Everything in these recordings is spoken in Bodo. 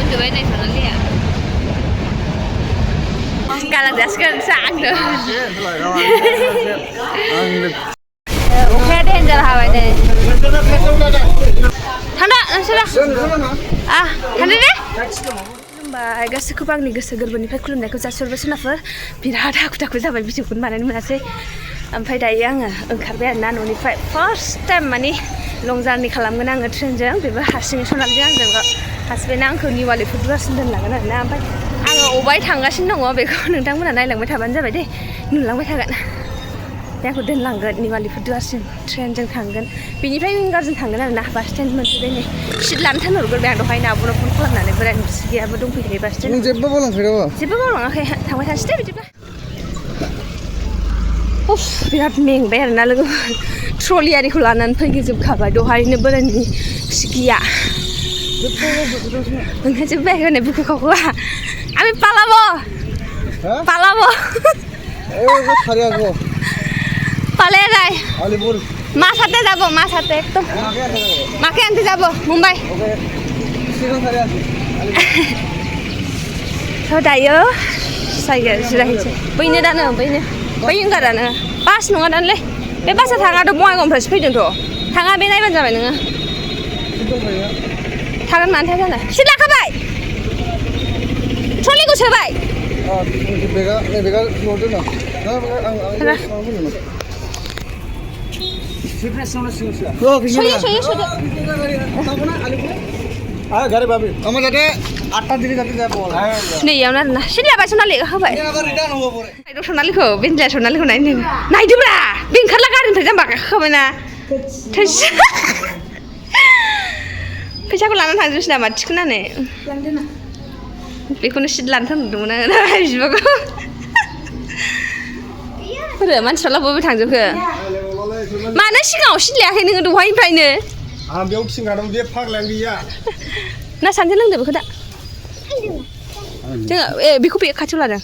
खालामजोब्बाय नै सनालिया गाला जासिगोन सागनो अखाया देन्जार हाबाय नै थान्दा नोंसोरा थान्दा दे खुलुमबाय गासैखौबो आंनि गोसो गोरबोनिफ्राय खुलुमनायखौ जासिहरबाय सोनाफोर बिराद हाखु दाखु जाबाय भिडिअखौनो बानायनो मोनासै ओमफ्राय दायो आङो ओंखारबाय आरोना न'निफ्राय फार्स्ट टाइम माने लं जार्नि खालामगोन आङो ट्रेनजों बेबो हारसिङै सनालिजों आंजों हासबेन्डआ आंखौ निउ आलिपुरदुवारसिम दोनलांगोन आरोना ओमफ्राय आङो अबाय थांगासिनो दङ बेखौ नोंथांमोना नायलांबाय थाबानो जाबाय दे नुलांबाय थागोन दा आंखौ दोनलांगोन निउ आलिपुरदुवारसिम ट्रेनजों थांगोन बेनिफ्राय विंगारजों थांगोन आरोना बास स्टेन्ड मोनफैबाय नै सिट लानो थिनहरग्रोबाय आं दहायनो आब'नो फन खालामनानै बोराय बिसिगियाबो दंफैखायो बास स्टेन्ड जेबो बावलांखायो जेबो बावलाङाखै थांबाय थानोसै दे बिदिब्ला उफ बिराद मेंबाय आरोना लोगोफोर ट्रलि आरिखौ लानानै फैजोबखाबाय दहायनो बोरायनि बिसिगिया ओंखारजोब्बाय होनै बुकुखौबो আমি পালাবো পালাবো পালিয়ে যাই মার সাথে যাবো মার সাথে একদম মাকে আনতে যাবো মুম্বাই दायो जायगाया जिरायहैनोसै बैनो दानो बैनो बै विंगारानो बास नङा दानोलै बे बासआ थाङाथ' बङाइगावनिफ्रायसो फैदोंथ' थाङा बे नायबानो जाबाय नोङो थागोन मानो थाया जानो सिट लाखाबाय ट्रलिखौ सोबाय नैयावनो आरोना सिट लाबाय सनालि होबाय सनालिखौ बेनजाया सनालिखौ नायदोब्रा बे ओंखारला गारिनिफ्राय जाम्बा गाखोखाबायना फैसाखौ लानानै थांजोबसै नामा थिखोनानै बेखौनो सिट लानो थोनहरदोंमोन आङो बिबाखौ फोरो मानसिफ्रालाय बबे थांजोबखो मानो सिगाङाव सिट लायाखै नोङो दहायनिफ्रायनो आं बेयाव थिंगादों बे फाग्लायानो गैया ना सानैजों लोंदो बेखौ दा जोङो बेखौ बे खाथियाव लादों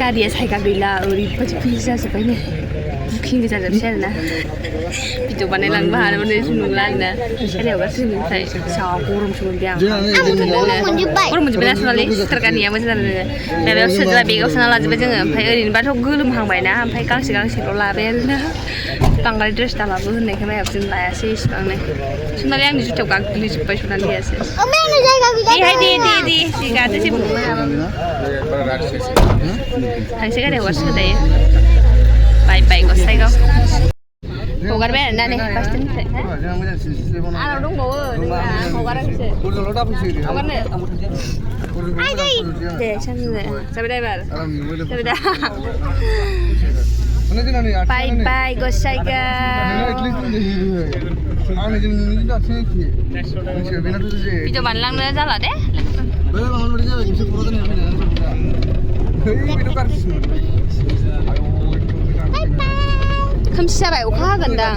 गारिया जायगा गैला ओरैबायदि फ्रि जाजोब्बाय नै बुकिं जाजोबसै आरोना भिडिअ बानायलांनोबो हानायमोन नंला आरोना गारियाव गासैनिफ्राय जा गरमसो मोनबाय आं गरम मोनजोब्बाय ना सनालि स्टार गारिया मोजां जादों माबायाव सोजोबबाय बेगाव सोना लाजोब्बाय जोङो ओमफ्राय ओरैनोबाथ' गोलोमहांबायना ओमफ्राय गांसेल' लाबाय आरोना बांद्राय ड्रेस दालाबो होननायखाय मायाव जों लायासै इसिबांनो सनालि आंनि जुथायाव गाग्लिजोब्बाय सनालियासो दे गादो जेबो नङा थांसै गारियाव गासिबो दायो बाय बाय गसाइगाव हगारबाय आरोना नै बास स्टेन्डनिफ्राय आंनाव दंबावो हगाराखैसो हगारनो दे सानजों जाबाय दा एबार जाबाय दा बाय बाय गसाइगाव भिडिअ बानायलांनो जाला दे खोमसि जाबाय अखा हागोनदां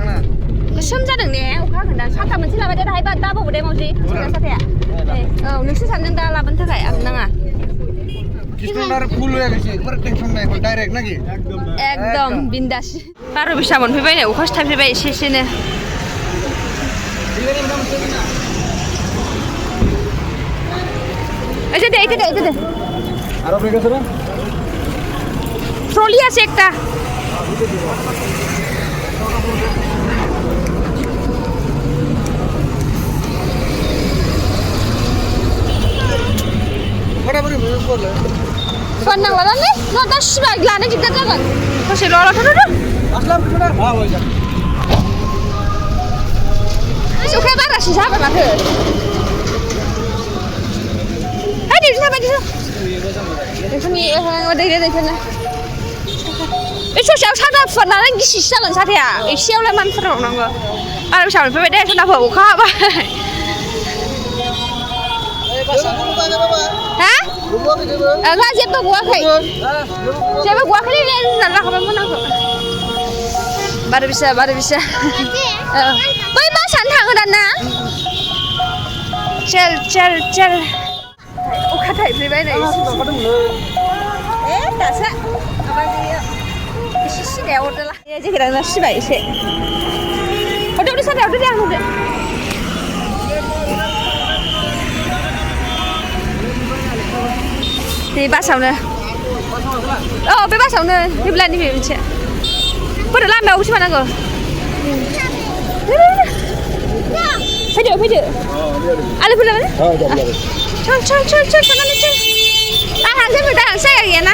गोसोम जादों ने अखा हागोनदां साथा मोनसे लाबाय दे दाहाय दाबावो दे मावजि साथाया औ नोंसोर सानदों दा लाबोनो थाखाय आं नाङा एकदम बिन्दास 12 बिसा मोनफैबाय नै अखासो थाइफ्रिबाय एसे एसेनो दे ट्रली আছে একটা फोनांलालै न दा सिबाय लानो दिगदार जागोन दसे र' अखाया बारासो जाबाय माथो है दिसना बायदिसो बेखौनि दैथानो बे ससेयाव साथा फुवारनानै गिसिसो जागोन साथाया एसेयावलाय मानो फुवारबावनांगौ बारा फिसा मोनफैबाय दे सनाफोर अखा हाबाय हा ओंहा जेबो गवाखै जाखाबायमोन आंखौ 12 बिसा बै बासानो थाङो दाना चल अखा थाइफ्रिबाय नै दासो एसे सिनायाव हरदोला जेकेटानो सिबाय एसे हरदो साथाया हरदो दे आं हरदो बे बासावनो औ बे बासावनो हेब्लानिफ्राय मोनसे बोरो लामायावसो मानांगौ फैदो आलु फैदो चल थांनानै चल आंहा जेबो दाहांसो जायगा गैयाना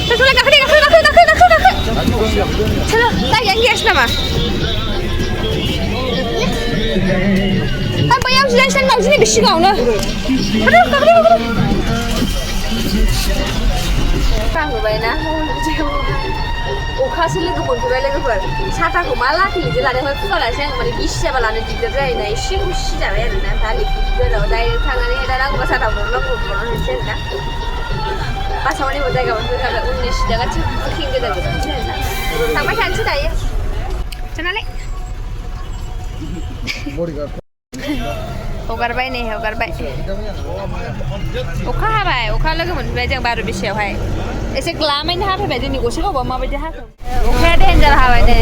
चल गाखो चल जायगायानो गैयासो नामा आं बैयाव जिरायसै मावजिनि बे सिगाङावनो खांबायना अखासो लोगो मोनफैबाय लोगोफोर साथाखौ मा लाखिलिजों लादोंमोन फुङावलासै आं माने गिसि जाबा लानो दिगदार जायोना एसे गुसि जाबाय आरोना दालिखौ गोराव डाइरेक्ट थांनानै दा नांगौबा साथा बरननोसै आरोना बासाव माने जायगा मोनफैखाबाय उननि सिदा गासिबो बुकिं गोजा गोजानसै आरोना थांबाय थानोसै दायो थानालै हगारबाय नै हगारबाय अखा हाबाय अखा लोगो मोनफैबाय जों बारु बेसेयावहाय एसे ग्लामैनो हाफैबाय जोंनि गसाइगावआव माबायदि हाखो अखाया देन्जार हाबाय नै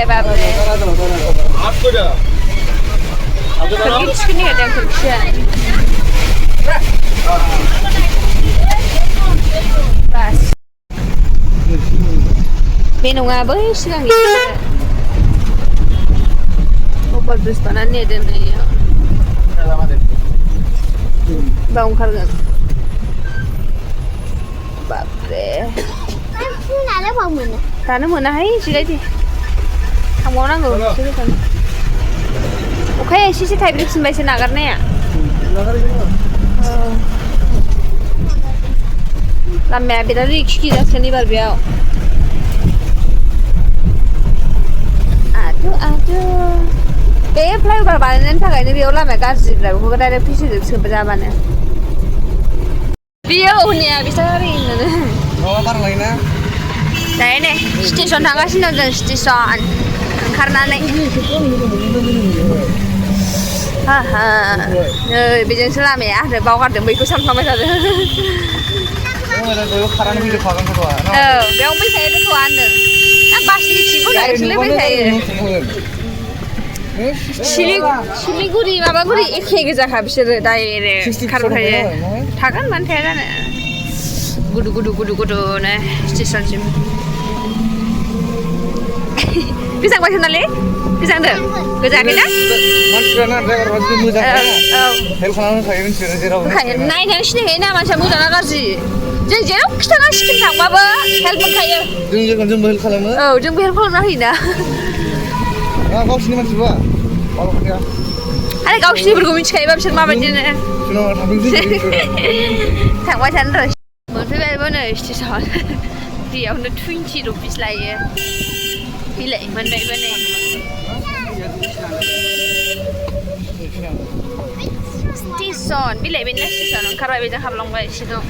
बापरे खोरखि थिखोनो नागिरदों खोरखिया बास बे नङा बै सिगांनि अभार ब्रिज बानायनानै नेदों बाव ओंखारगोन बापरे दानो मोनाहाय जिरायदे थांबावनांगौ अखाया एसे थाइब्रैफिनबायसो नागारनाया लामाया बिराद रिक्सि जासिगोन एबार बेयाव बे फ्लाइअभार बानायनायनि थाखायनो बेयाव लामाया गाज्रिद्राय बेखौ डाइरेक्ट फिसिजोबसिगोन जाबानो बेयो हनिया बिसारि होनोनो बार लायोना दायो नै स्टेसन थांगासिनो दं जों स्टेसन ओंखारनानै नै बेजोंसो लामाया आरो बावगारदों बैखौ सानफ्लांबाय थादों बेयाव फैखायो दोनथ'आ होनदों आं बासनि खिखौ नायसोलाय फैखायो सिलिगुरि माबागुरि एखे गोजाखा बिसोरो डाइरेक्ट खारबोखायो थागोन मानो थाया जानो गुदु नो स्टेसनसिम गोजांबाय होननालै गोजांदों गोजाङाखैना मानसिफ्राना ड्राइभारफ्रा जुदि मोजां हेल्प खालामखायो मिथियो जेराव नायनानै सिनायखायो ना मानसिया मोजां ना गाज्रि जों जेराव खिथाना सिक्किम थांबाबो हेल्प मोनखायो जोंबो हेल्प खालामो औ जोंबो हेल्प खालामना होयोना गावसिनि मानसिबा आरो गावसिनिफोरखौ मिथिखायोबा बिसोर माबायदिनो थांबाय थानो र' मोनफैबायबो नै स्टेसन बेयावनो 20 रुपिस लायो बिलाइ मोनबायबो नै स्टेसन बिलाइ बेनो स्टेसन ओंखारबाय बेजों हाबलांबाय सिगां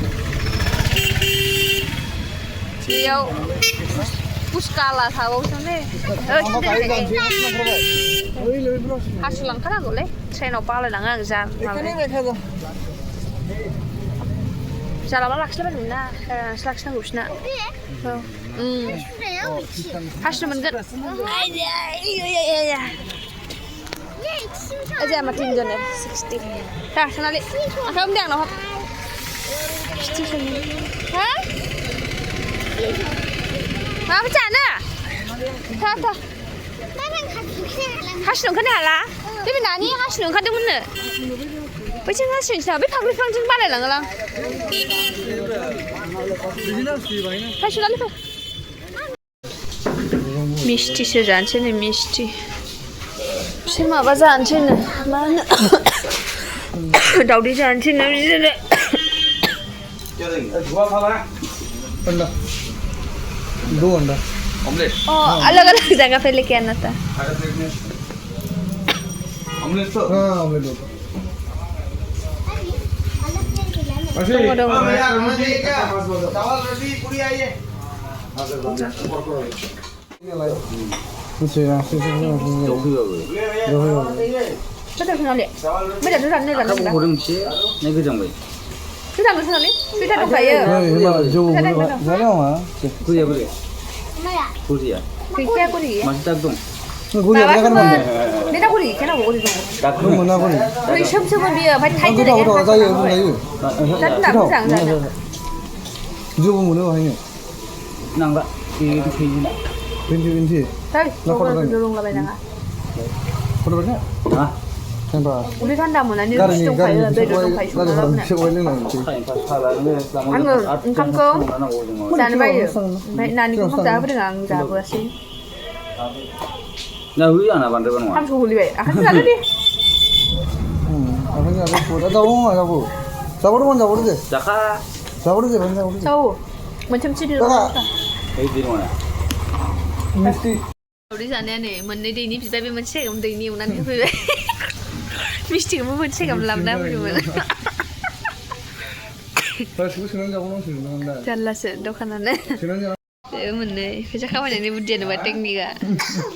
बेयाव पुस्काला थाबावसो नै हासु लांखानांगौलै ट्रेनाव बालायलाङो आं जा जालाबा लाखिलाबायदोंमोन ना लाखिनांगौ बिसिना हासु मोनगोन जोंहा मा 3 जन 60 थांनानै आखाइ हमदे आंनाव हाब स्टेसन हा माबा जानो था हासिनो ओंखारनो हाला बे नानि हासिनो ओंखारदोंमोननो बैजों हासिनोसै बै फाग्लिफ्रांजों बालायलाङोलां हासिनानै फै मिस्टिसो जानोसै नै मिस्टि बिसोर माबा जानोसै नो मा होनो दावदै जानोसै नो बिदिनो दो अंडा ऑमलेट अलग अलग जगह पे लेके आना था ऑमलेट तो हाँ ऑमलेट दो चावल रोटी पूरी आई है Betul sekali. Betul tu ramai kan? Kamu kurang sih, ni kerja apa? Tu ramai sekali. Kita tu kaya. jauh mana mah? Kuya boleh. Kuya. Kita kuri. Masih tak dong. Gua ya kan mana? Ni dah kuri. Kenapa kuri tu? Tak Gua mana pun. Kuri semua dia. Baik Thai tu Aku deh. tahu, tahu. Tak nak pusang sana. Jauh mana hanya? Nampak ini nak. Binti. Tapi, kau dorong lah banyak. Berapa banyak? Ah, Nampak. 우리 산다면 아니 Garing 시동 garing. 가요. 매도 가요. Garing sekolah nanti. Sana bayo. Baik nani ko magda pa nga ang dabo asin. Na hui ana bandar banwa. Ham huli bae. Akan sana di. Apa ni aku pun ada orang aku. Sabar mana sabar deh. Jaka, Sabar deh mana sabar deh. Tahu. Macam ciri. di mana? Mesti. 우리 산에는 뭔데 이니 비바비 뭔책 엄데 이니 오난 그 미스틱 뭐 뭔책 엄 람나 보면. Terus senang jauh orang senang dah. 잘랐어. dokhanan. Senang jauh. 뭔데 회자 가만히 니 부디는 뭐 teknika.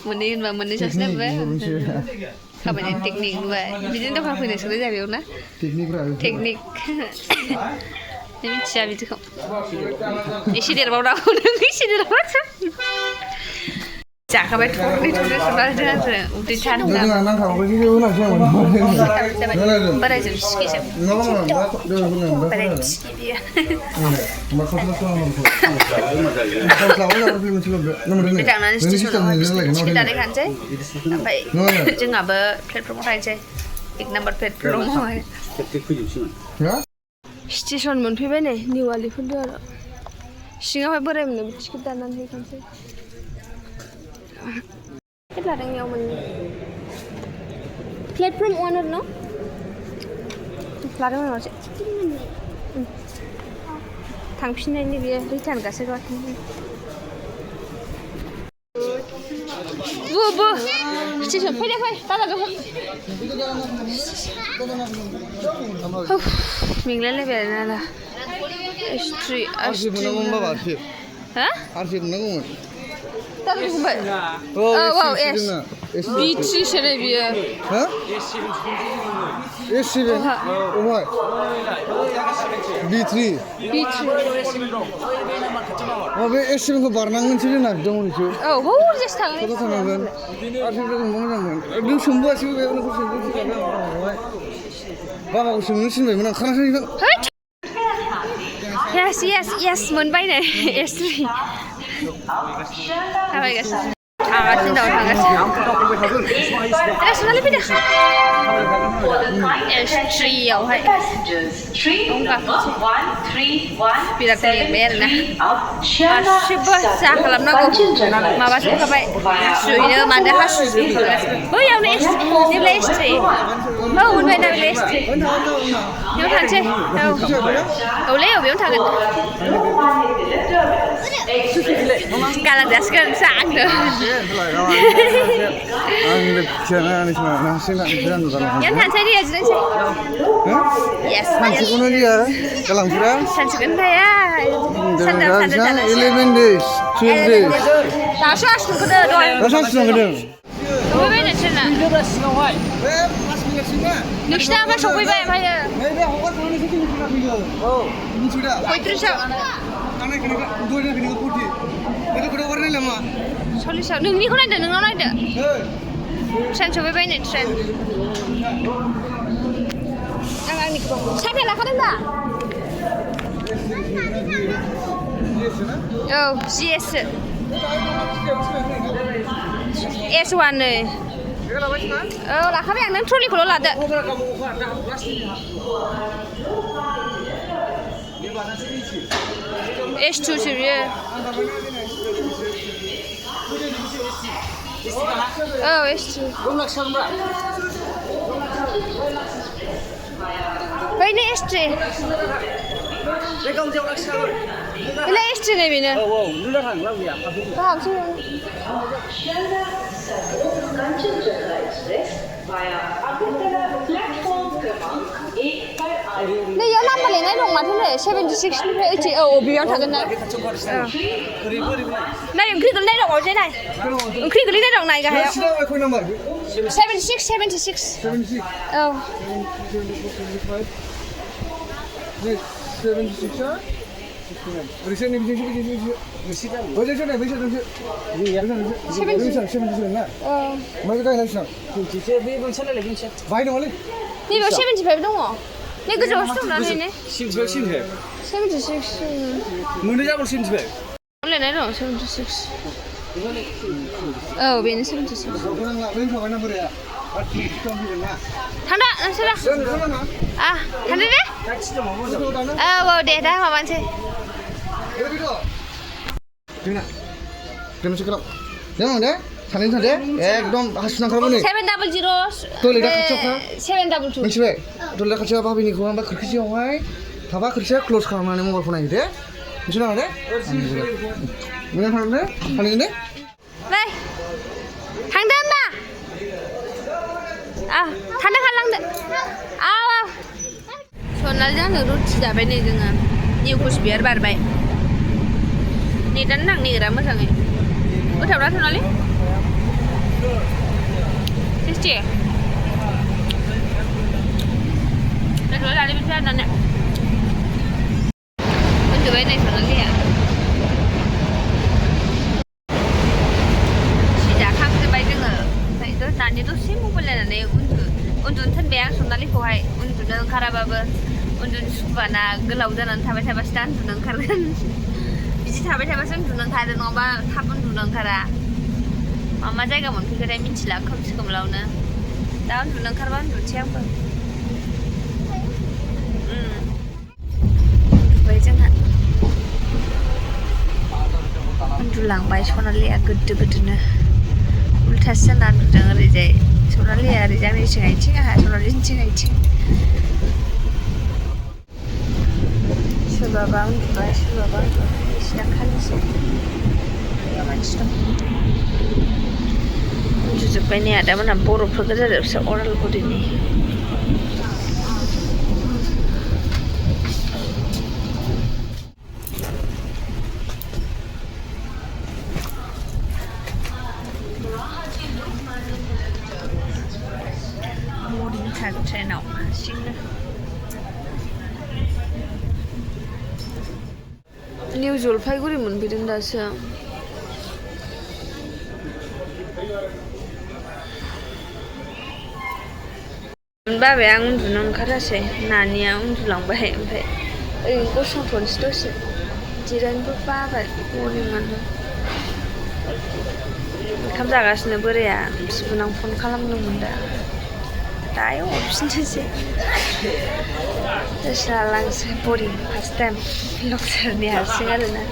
뭔데 뭐 뭔데 샀나 봐. 가만히 teknik 봐. 비진 도 가고 있는 소리 잡이오나? Teknik berapa? teknik. Ini siapa itu kok? Isi dia bawa aku nang isi dia baca. Cak kabar itu sebenarnya jangan udah cantik. Jangan nang kau sih mana sih mana? Pada jam sekian. Nama mana? Pada sekian. Macam Kalau orang film macam nama ni. Jangan nanti kita ada kan cek. Sampai jangan berplatform lain cek. Ik number platform. Ketik kuyu sih. Ya? 스테이션 문 피베네 니왈리 funduara 싱가포르 버렘네 비치기다 난 해간세 કેટલાring yang men platform owner no platform owner 당신네 비에 리턴 가서 같은 뭐 스테이션 빨리 따라가 Minggu lepas nala. Istri. Arsip mana pun bawa arsip. Hah? Arsip mana pun. Tak ada kumpai. Oh, wow, yes. B3 sana dia. Hah? S7. Oh my. B3. B3. Oh, S7 ko barnangan sih nak dong itu. Oh, just tang. Kata sana kan. Arsip itu mana kan? Dia semua sih beberapa tu semua sih kan. Bapak aku semua sih mana kerana sih kan. Yes, mun bay này. S3. Apa guys? Xin đầu thằng guys. Ada sudah lebih dah. S3 yêu hay. Không cả. Bila kali bayar na. Super sah làm nó cũng. Mà bác các bạn. Sui nữa mà đã hát sui. Ôi yêu này. Đi lấy S3. Mau muốn về nào lấy S3. Yêu thằng chơi. Đâu. Đâu lấy ở biểu thằng. Kalau dah sekarang sang tu. Angin cina ni cuma nasi nak jalan tu kalau. Yang tan saya dia je sih. Yes. Nasi kuno dia, kalang pura. Sanjungan saya. Sanjungan 11 days, 12 days. Tak sah tu kena doa. Rasa senang kan? Kau mana cina? Nixta apa sokoi baik saya. Oh, ini sudah. Kau terus tak? Anak kena dua nak kena putih. Itu kena warna lama. Sorry sah. Nung ni kau ada, nung ada. Trend sokoi baik ni trend. Angkat ni kau. Siapa lah kau dah? Oh, GS. S1 ni. Oh, lah kau yang nang trolley kalau lah ada. S2 sih dia. Oh, S2. Baik ni S3. Ini S3 ni bina. Oh, lu dah hang lah ya. Faham sih. Kanchenjunga Express via Agartala platform नैयाव नाम्बार लिरनाय दं माथो नै 76निफ्राय 80 औ बेयाव थागोन ना नाय ओंख्रि गोलैनाय दं अजे नाय ओंख्रि गोलैनाय दं नाय गाहायाव 76 औ नैबेयाव 75 दङ नै गोजौआवसो दं ना नै 76 मोननै जागोन 75 लिरनाय दं 76 औ बेनो 76 थांदो नोंसोरो थांदो दे औ दे दा माबानोसै jangan deh, saling saja, ekdom hasil nangkar apa nih? 700 Tuh lihat kacau kan? 722 Mencoba, tuh lihat kacau apa ini? Gua ambil kerja awal, apa kerja close kalau mana mau phone aja deh, bisa nggak deh? Mana phone deh? Phone ini? Baik, थांदो होमबा थानो खालामदो सनालिजों आंनो रुटि जाबाय नै जोङो निउ कुचबिहार बारबाय नेटानो नांनो नागिरा मोजाङै गोथावना सनालि 60 गोथाव जानो बिदि जानानै उन्दुबाय नै सनालिया जाखांजोब्बाय जोङो ओमफ्राय दानि दसे मबाइल नायनानै उन्दुनो थिनबाय आं सनालिखौहाय उन्दुनो ओंखाराबाबो उन्दुनो सुखुवाना गोलाव जानानै थाबाय थाबासो दा उन्दुनो ओंखारगोन बिदि थाबाय थाबासो उन्दुनो ओंखारो नङाबा थाब उन्दुनो ओंखारा मा जायगा मोनफैखोथाय मिथिला खोमसि खोमलावनो दा उन्दुनो ओंखारबा उन्दुनोसै आंबो उन्दुबाय जोंहा उन्दुलांबाय सनालिया गोदो गोदोनो उल्थासो जाना उन्दुदों ओरैजाय सनालिया ओरैजाय आंनिथिं आथिं आंहा सनालिनिथिं आथिं सोरबाबा उन्दुबाय सोरबाबा सिदा खालिसै मानसि दं उन्दुजोब्बाय नै आदामोनहा बर'फोर गोजा जाजोबसो अदालगुरिनि ट्रेनाव हारसिंनो निउ जलफाइगुरि मोनफैदों दासो बाबाय आं उन्दुनो ओंखारासै नानिया उन्दुलांबाय ओमफ्राय ओरैनो गसंथ'नोसै दसे जिरायनोबो बाबाय मर्निंआनो ओंखाम जागासिनो बोराया बिबोनां फन खालामदोंमोन दा दायो हरफिननोसै जालांसै बरिं फार्स्ट टाइम लक्सारनि हारसिं आरोना